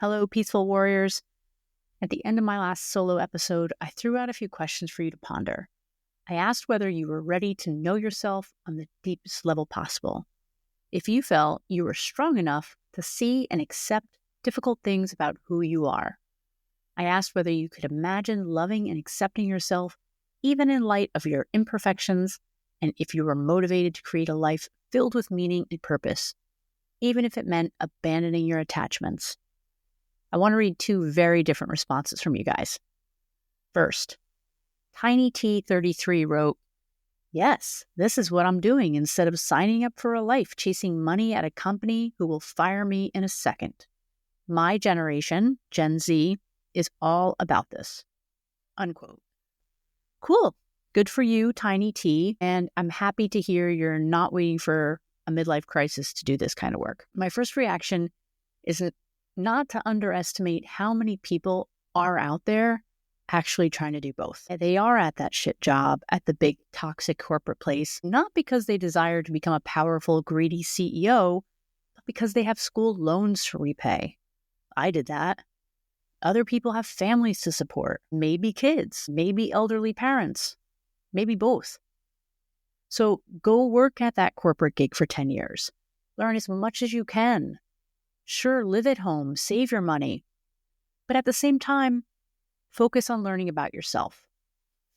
Hello, peaceful warriors. At the end of my last solo episode, I threw out a few questions for you to ponder. I asked whether you were ready to know yourself on the deepest level possible. If you felt you were strong enough to see and accept difficult things about who you are. I asked whether you could imagine loving and accepting yourself even in light of your imperfections, and if you were motivated to create a life filled with meaning and purpose, even if it meant abandoning your attachments. I want to read two very different responses from you guys. First, Tiny T33 wrote, "Yes, this is what I'm doing instead of signing up for a life chasing money at a company who will fire me in a second. My generation, Gen Z, is all about this." Unquote. Cool. Good for you, Tiny T. And I'm happy to hear you're not waiting for a midlife crisis to do this kind of work. My first reaction is not to underestimate how many people are out there actually trying to do both. They are at that shit job at the big toxic corporate place, not because they desire to become a powerful, greedy CEO, but because they have school loans to repay. I did that. Other people have families to support, maybe kids, maybe elderly parents, maybe both. So go work at that corporate gig for 10 years. Learn as much as you can. Sure, live at home, save your money. But at the same time, focus on learning about yourself.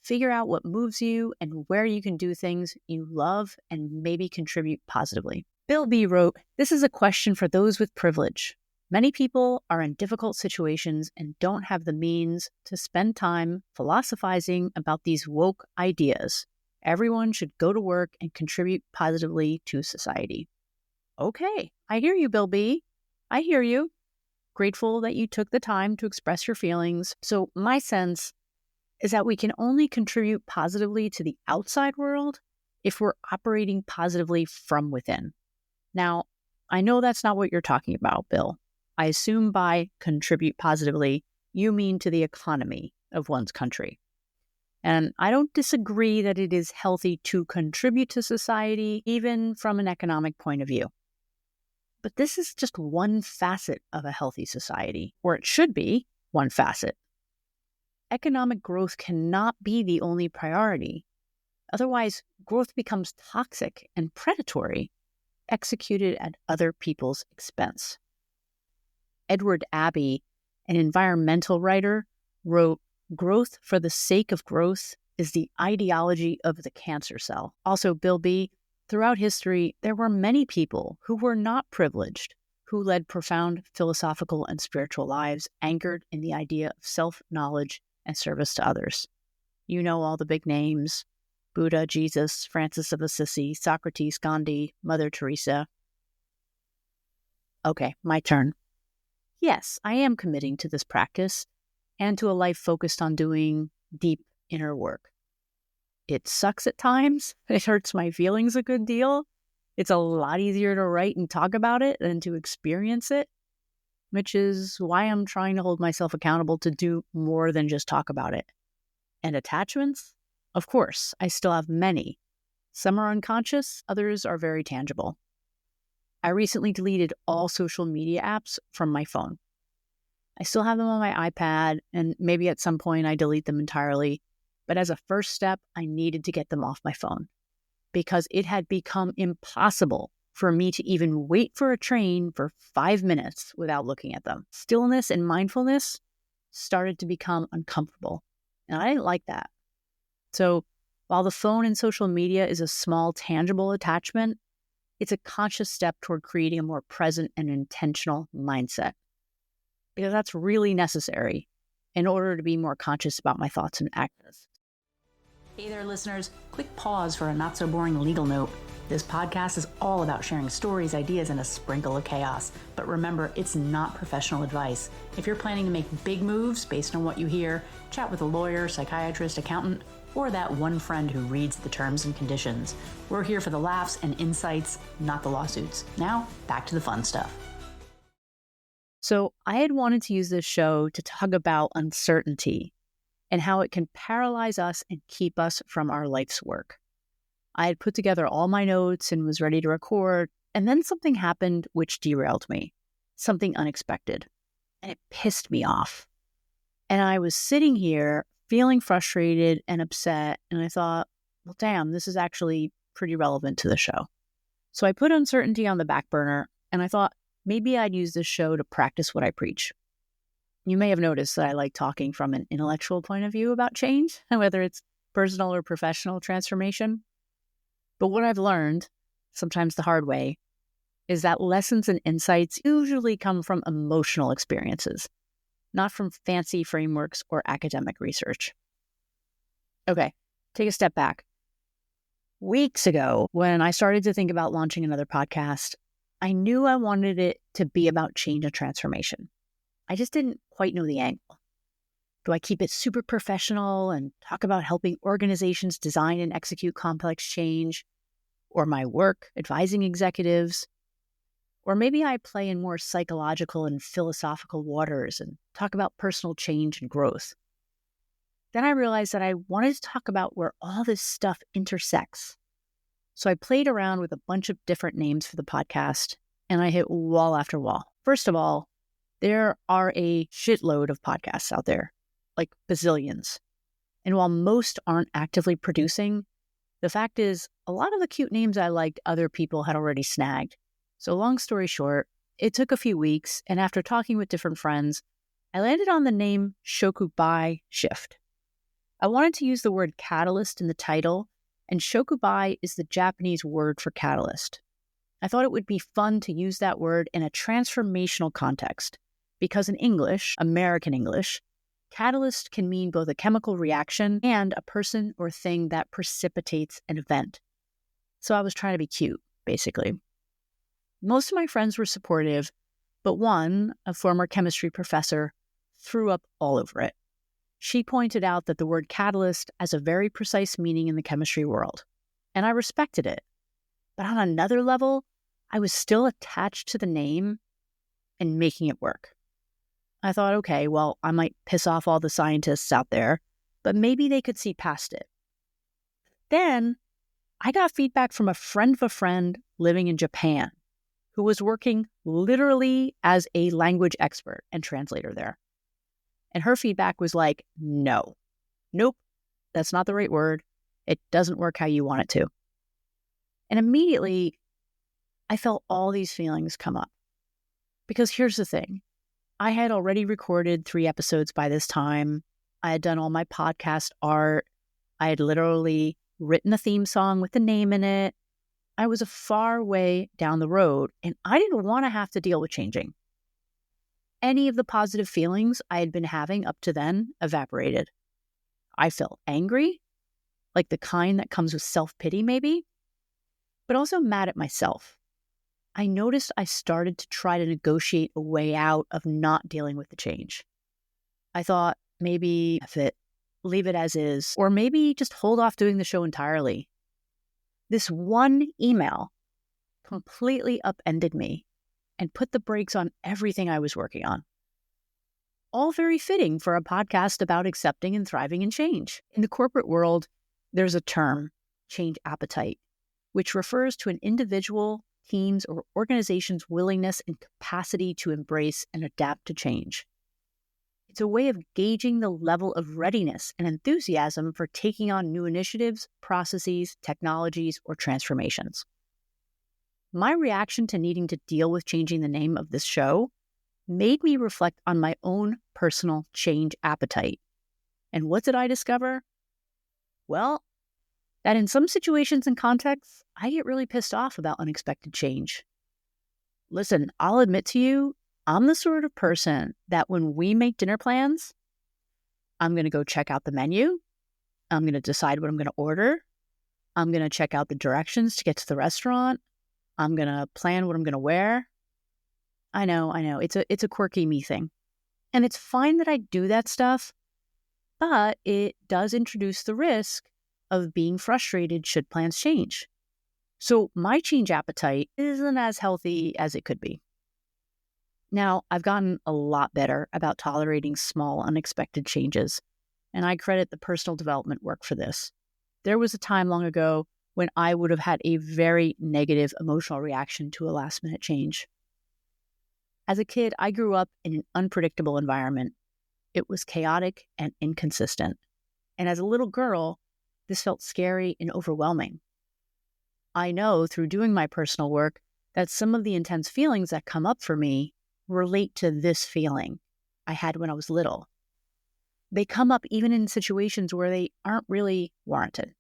Figure out what moves you and where you can do things you love and maybe contribute positively. Bill B. wrote, "This is a question for those with privilege. Many people are in difficult situations and don't have the means to spend time philosophizing about these woke ideas. Everyone should go to work and contribute positively to society." Okay, I hear you, Bill B. I hear you. Grateful that you took the time to express your feelings. So my sense is that we can only contribute positively to the outside world if we're operating positively from within. Now, I know that's not what you're talking about, Bill. I assume by contribute positively, you mean to the economy of one's country. And I don't disagree that it is healthy to contribute to society, even from an economic point of view. But this is just one facet of a healthy society, or it should be one facet. Economic growth cannot be the only priority. Otherwise, growth becomes toxic and predatory, executed at other people's expense. Edward Abbey, an environmental writer, wrote, "Growth for the sake of growth is the ideology of the cancer cell." Also, Bill B., throughout history, there were many people who were not privileged, who led profound philosophical and spiritual lives anchored in the idea of self-knowledge and service to others. You know all the big names: Buddha, Jesus, Francis of Assisi, Socrates, Gandhi, Mother Teresa. Okay, my turn. Yes, I am committing to this practice and to a life focused on doing deep inner work. It sucks at times. It hurts my feelings a good deal. It's a lot easier to write and talk about it than to experience it, which is why I'm trying to hold myself accountable to do more than just talk about it. And attachments? Of course, I still have many. Some are unconscious, others are very tangible. I recently deleted all social media apps from my phone. I still have them on my iPad, and maybe at some point I delete them entirely. But as a first step, I needed to get them off my phone because it had become impossible for me to even wait for a train for 5 minutes without looking at them. Stillness and mindfulness started to become uncomfortable, and I didn't like that. So while the phone and social media is a small, tangible attachment, it's a conscious step toward creating a more present and intentional mindset, because that's really necessary in order to be more conscious about my thoughts and actions. Hey there, listeners. Quick pause for a not-so-boring legal note. This podcast is all about sharing stories, ideas, and a sprinkle of chaos. But remember, it's not professional advice. If you're planning to make big moves based on what you hear, chat with a lawyer, psychiatrist, accountant, or that one friend who reads the terms and conditions. We're here for the laughs and insights, not the lawsuits. Now, back to the fun stuff. So I had wanted to use this show to talk about uncertainty and how it can paralyze us and keep us from our life's work. I had put together all my notes and was ready to record, and then something happened which derailed me, something unexpected. and it pissed me off. And I was sitting here feeling frustrated and upset, and I thought, well, damn, this is actually pretty relevant to the show. So I put uncertainty on the back burner, and I thought maybe I'd use this show to practice what I preach. You may have noticed that I like talking from an intellectual point of view about change, whether it's personal or professional transformation. But what I've learned, sometimes the hard way, is that lessons and insights usually come from emotional experiences, not from fancy frameworks or academic research. Okay, take a step back. Weeks ago, when I started to think about launching another podcast, I knew I wanted it to be about change and transformation. I just didn't quite know the angle. Do I keep it super professional and talk about helping organizations design and execute complex change, or my work advising executives? Or maybe I play in more psychological and philosophical waters and talk about personal change and growth. Then I realized that I wanted to talk about where all this stuff intersects. So I played around with a bunch of different names for the podcast, and I hit wall after wall. First of all, there are a shitload of podcasts out there, like bazillions. And while most aren't actively producing, the fact is a lot of the cute names I liked other people had already snagged. So long story short, it took a few weeks, and after talking with different friends, I landed on the name Shokubai Shift. I wanted to use the word catalyst in the title, and Shokubai is the Japanese word for catalyst. I thought it would be fun to use that word in a transformational context, because in English, American English, catalyst can mean both a chemical reaction and a person or thing that precipitates an event. So I was trying to be cute, basically. Most of my friends were supportive, but one, a former chemistry professor, threw up all over it. She pointed out that the word catalyst has a very precise meaning in the chemistry world, and I respected it. But on another level, I was still attached to the name and making it work. I thought, okay, well, I might piss off all the scientists out there, but maybe they could see past it. Then I got feedback from a friend of a friend living in Japan who was working literally as a language expert and translator there. And her feedback was like, nope, that's not the right word. It doesn't work how you want it to. And immediately, I felt all these feelings come up. Because here's the thing. I had already recorded 3 episodes by this time. I had done all my podcast art. I had literally written a theme song with the name in it. I was a far way down the road, and I didn't want to have to deal with changing. Any of the positive feelings I had been having up to then evaporated. I felt angry, like the kind that comes with self-pity maybe, but also mad at myself. I noticed I started to try to negotiate a way out of not dealing with the change. I thought maybe leave it as is, or maybe just hold off doing the show entirely. This one email completely upended me and put the brakes on everything I was working on. All very fitting for a podcast about accepting and thriving in change. In the corporate world, there's a term, change appetite, which refers to an individual, team's, or organization's willingness and capacity to embrace and adapt to change. It's a way of gauging the level of readiness and enthusiasm for taking on new initiatives, processes, technologies, or transformations. My reaction to needing to deal with changing the name of this show made me reflect on my own personal change appetite. And what did I discover? Well, that in some situations and contexts, I get really pissed off about unexpected change. Listen, I'll admit to you, I'm the sort of person that when we make dinner plans, I'm going to go check out the menu. I'm going to decide what I'm going to order. I'm going to check out the directions to get to the restaurant. I'm going to plan what I'm going to wear. I know. It's a quirky me thing. And it's fine that I do that stuff, but it does introduce the risk of being frustrated should plans change. So my change appetite isn't as healthy as it could be. Now, I've gotten a lot better about tolerating small, unexpected changes, and I credit the personal development work for this. There was a time long ago when I would have had a very negative emotional reaction to a last-minute change. As a kid, I grew up in an unpredictable environment. It was chaotic and inconsistent. And as a little girl, this felt scary and overwhelming. I know through doing my personal work that some of the intense feelings that come up for me relate to this feeling I had when I was little. They come up even in situations where they aren't really warranted.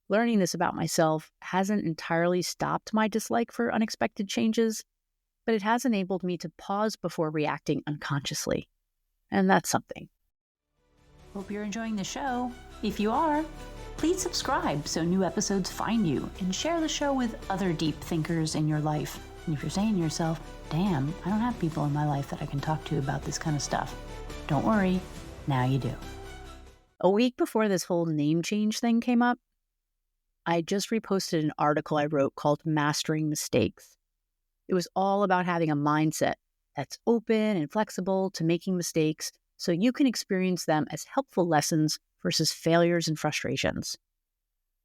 Learning this about myself hasn't entirely stopped my dislike for unexpected changes, but it has enabled me to pause before reacting unconsciously. And that's something. Hope you're enjoying the show. If you are, please subscribe so new episodes find you, and share the show with other deep thinkers in your life. And if you're saying to yourself, damn, I don't have people in my life that I can talk to about this kind of stuff, don't worry, now you do. A week before this whole name change thing came up, I just reposted an article I wrote called Mastering Mistakes. It was all about having a mindset that's open and flexible to making mistakes so you can experience them as helpful lessons versus failures and frustrations.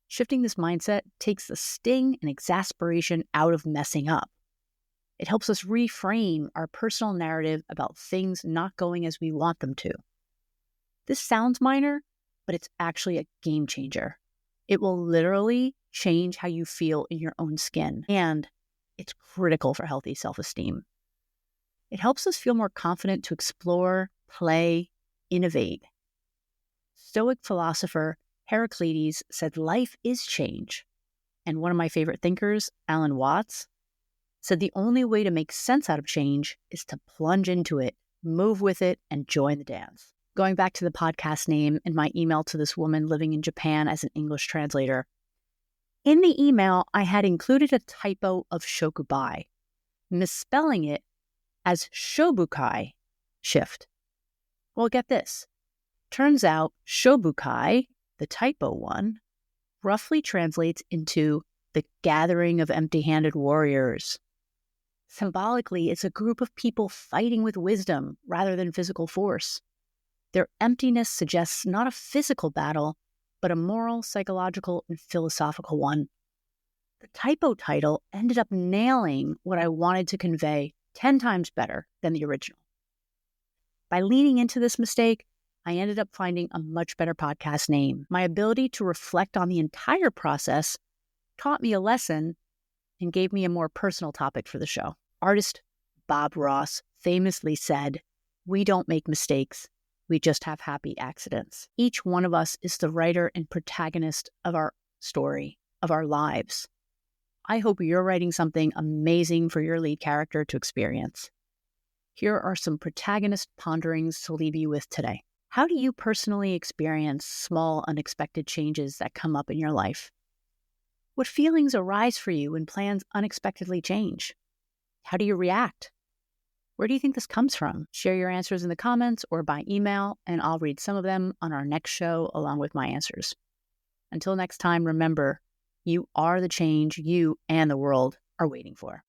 Shifting this mindset takes the sting and exasperation out of messing up. It helps us reframe our personal narrative about things not going as we want them to. This sounds minor, but it's actually a game changer. It will literally change how you feel in your own skin, and it's critical for healthy self-esteem. It helps us feel more confident to explore, play, innovate. Stoic philosopher Heraclitus said life is change. And one of my favorite thinkers, Alan Watts, said the only way to make sense out of change is to plunge into it, move with it, and join the dance. Going back to the podcast name and my email to this woman living in Japan as an English translator, in the email, I had included a typo of shokubai, misspelling it as shobukai, shift. Well, get this. Turns out shobukai, the typo one, roughly translates into the gathering of empty-handed warriors. Symbolically, it's a group of people fighting with wisdom rather than physical force. Their emptiness suggests not a physical battle, but a moral, psychological, and philosophical one. The typo title ended up nailing what I wanted to convey 10 times better than the original. By leaning into this mistake, I ended up finding a much better podcast name. My ability to reflect on the entire process taught me a lesson and gave me a more personal topic for the show. Artist Bob Ross famously said, "We don't make mistakes. We just have happy accidents." Each one of us is the writer and protagonist of our story, of our lives. I hope you're writing something amazing for your lead character to experience. Here are some protagonist ponderings to leave you with today. How do you personally experience small, unexpected changes that come up in your life? What feelings arise for you when plans unexpectedly change? How do you react? Where do you think this comes from? Share your answers in the comments or by email, and I'll read some of them on our next show along with my answers. Until next time, remember, you are the change you and the world are waiting for.